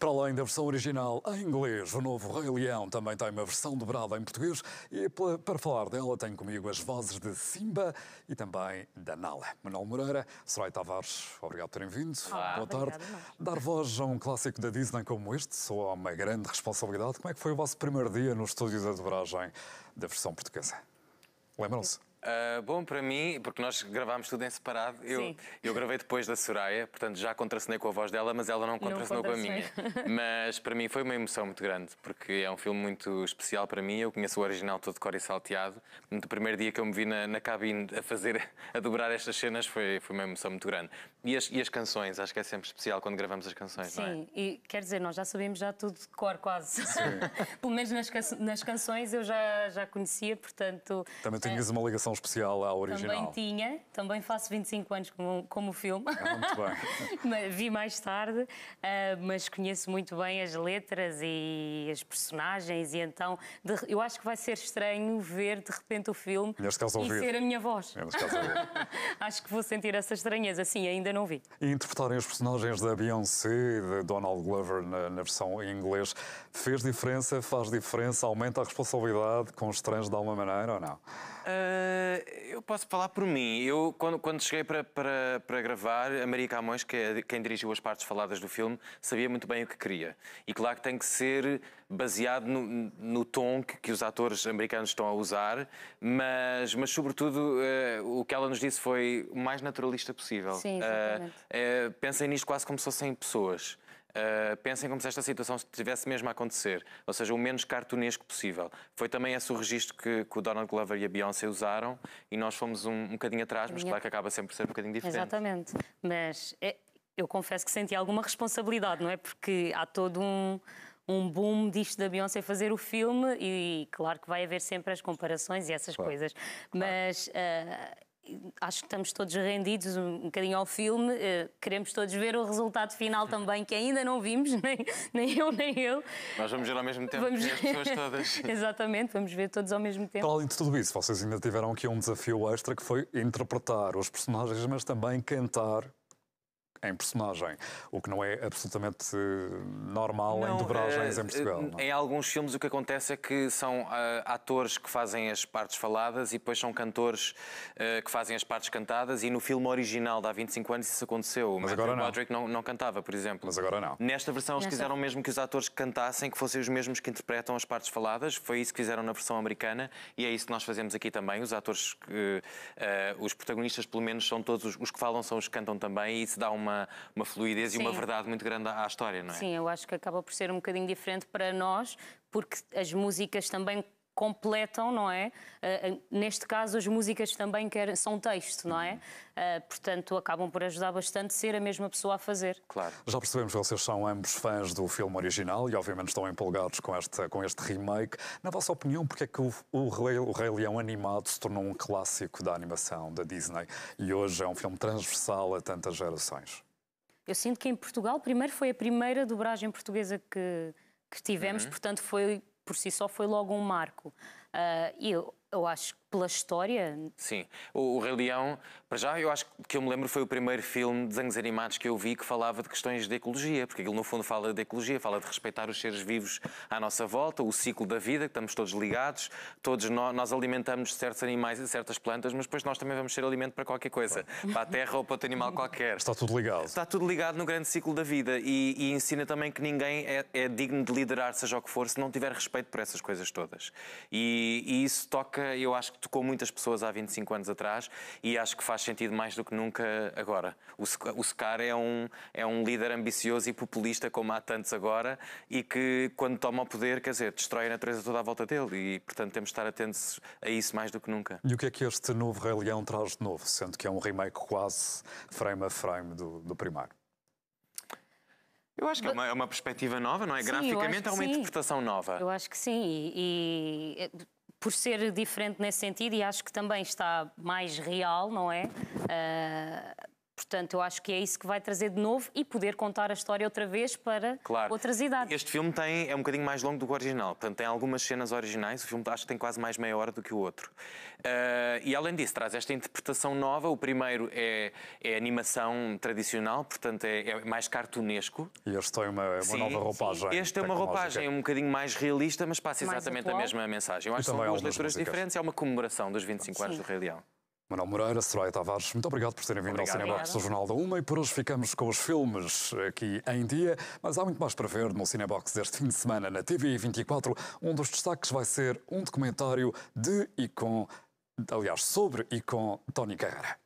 Para além da versão original em inglês, o novo Rei Leão também tem uma versão dobrada em português e para falar dela tenho comigo as vozes de Simba e também da Nala. Manuel Moreira, Soraya Tavares, obrigado por terem vindo. Boa tarde. Dar voz a um clássico da Disney como este soa uma grande responsabilidade. Como é que foi o vosso primeiro dia no estúdio da dobragem da versão portuguesa? Lembram-se? Bom, para mim, porque nós gravámos tudo em separado, eu gravei depois da Soraya, portanto já contracenei com a voz dela, mas ela não contracenou com a minha. Mas para mim foi uma emoção muito grande, porque é um filme muito especial para mim. Eu conheço o original todo de cor e salteado. No primeiro dia que eu me vi na cabine a dobrar estas cenas foi uma emoção muito grande. E as canções, acho que é sempre especial quando gravamos as canções, não é? Sim, e quer dizer, nós já sabemos já tudo de cor quase. Pelo menos nas canções eu já conhecia, portanto... Também tinhas uma ligação especial à original. Também faço 25 anos como o filme. Muito bem. Vi mais tarde, mas conheço muito bem as letras e as personagens e então eu acho que vai ser estranho ver de repente o filme e ser a minha voz. Acho que vou sentir essa estranheza, sim, ainda não vi. E interpretarem os personagens da Beyoncé e de Donald Glover na versão em inglês, fez diferença, faz diferença, aumenta a responsabilidade com os estranhos de alguma maneira ou não? Eu posso falar por mim. Eu, quando cheguei para gravar, a Maria Camões, que é quem dirigiu as partes faladas do filme, sabia muito bem o que queria. E claro que tem que ser baseado no tom que os atores americanos estão a usar, mas sobretudo o que ela nos disse foi o mais naturalista possível. Sim, exatamente. Pensem nisto quase como se fossem pessoas. Pensem como se esta situação estivesse mesmo a acontecer, ou seja, o menos cartunesco possível. Foi também esse o registro que o Donald Glover e a Beyoncé usaram e nós fomos um bocadinho atrás, mas claro que acaba sempre por ser um bocadinho diferente. Exatamente, mas eu confesso que senti alguma responsabilidade, não é? Porque há todo um boom disto da Beyoncé fazer o filme e claro que vai haver sempre as comparações e essas coisas, mas... acho que estamos todos rendidos um bocadinho ao filme, queremos todos ver o resultado final também, que ainda não vimos, nem eu nem ele. Nós vamos ver ao mesmo tempo que as pessoas todas. Exatamente, vamos ver todos ao mesmo tempo. Para além de tudo isso, vocês ainda tiveram aqui um desafio extra que foi interpretar os personagens, mas também cantar em personagem, o que não é absolutamente normal em dobragens em Portugal. Não? Em alguns filmes o que acontece é que são atores que fazem as partes faladas e depois são cantores que fazem as partes cantadas e no filme original de há 25 anos isso aconteceu. Mas agora não. O Roderick não cantava, por exemplo. Mas agora não. Nesta versão eles quiseram mesmo que os atores que cantassem, que fossem os mesmos que interpretam as partes faladas. Foi isso que fizeram na versão americana e é isso que nós fazemos aqui também. Os atores, os protagonistas pelo menos são todos os que falam, são os que cantam também e isso dá uma fluidez e uma verdade muito grande à história, não é? Sim, eu acho que acaba por ser um bocadinho diferente para nós, porque as músicas também completam, não é? Neste caso, as músicas também são texto, não é? Portanto, acabam por ajudar bastante ser a mesma pessoa a fazer. Claro. Já percebemos que vocês são ambos fãs do filme original e, obviamente, estão empolgados com este remake. Na vossa opinião, porque é que o Rei Leão animado se tornou um clássico da animação da Disney e hoje é um filme transversal a tantas gerações? Eu sinto que em Portugal, primeiro foi a primeira dobragem portuguesa que tivemos, portanto, por si só foi logo um marco. E eu acho que pela história... Sim. O Rei Leão, para já, eu acho que eu me lembro foi o primeiro filme de desenhos animados que eu vi que falava de questões de ecologia, porque aquilo no fundo fala de ecologia, fala de respeitar os seres vivos à nossa volta, o ciclo da vida, que estamos todos ligados, todos nós alimentamos certos animais e certas plantas, mas depois nós também vamos ser alimento para qualquer coisa, para a terra ou para outro animal qualquer. Está tudo ligado. Está tudo ligado no grande ciclo da vida e ensina também que ninguém é digno de liderar, seja o que for, se não tiver respeito por essas coisas todas. E isso toca, eu acho que tocou muitas pessoas há 25 anos atrás e acho que faz sentido mais do que nunca agora. O Scar é um líder ambicioso e populista como há tantos agora e que quando toma o poder, quer dizer, destrói a natureza toda à volta dele e portanto temos de estar atentos a isso mais do que nunca. E o que é que este novo Rei Leão traz de novo, sendo que é um remake quase frame a frame do primeiro? Eu acho que é uma perspectiva nova, não é? Sim, graficamente é uma interpretação nova. Eu acho que sim e por ser diferente nesse sentido e acho que também está mais real, não é? Portanto, eu acho que é isso que vai trazer de novo e poder contar a história outra vez para outras idades. Este filme é um bocadinho mais longo do que o original. Portanto, tem algumas cenas originais. O filme acho que tem quase mais meia hora do que o outro. E além disso, traz esta interpretação nova. O primeiro é animação tradicional, portanto é mais cartunesco. E este tem uma nova roupagem. Este é uma roupagem um bocadinho mais realista, mas passa exatamente a mesma mensagem. Eu acho que são duas leituras diferentes. É uma comemoração dos 25 anos do Rei Leão. Manuel Moreira, Soraya Tavares, muito obrigado por terem vindo ao Cinebox do Jornal da Uma, e por hoje ficamos com os filmes aqui em dia, mas há muito mais para ver no Cinebox deste fim de semana na TV 24. Um dos destaques vai ser um documentário sobre e com Tony Carreira.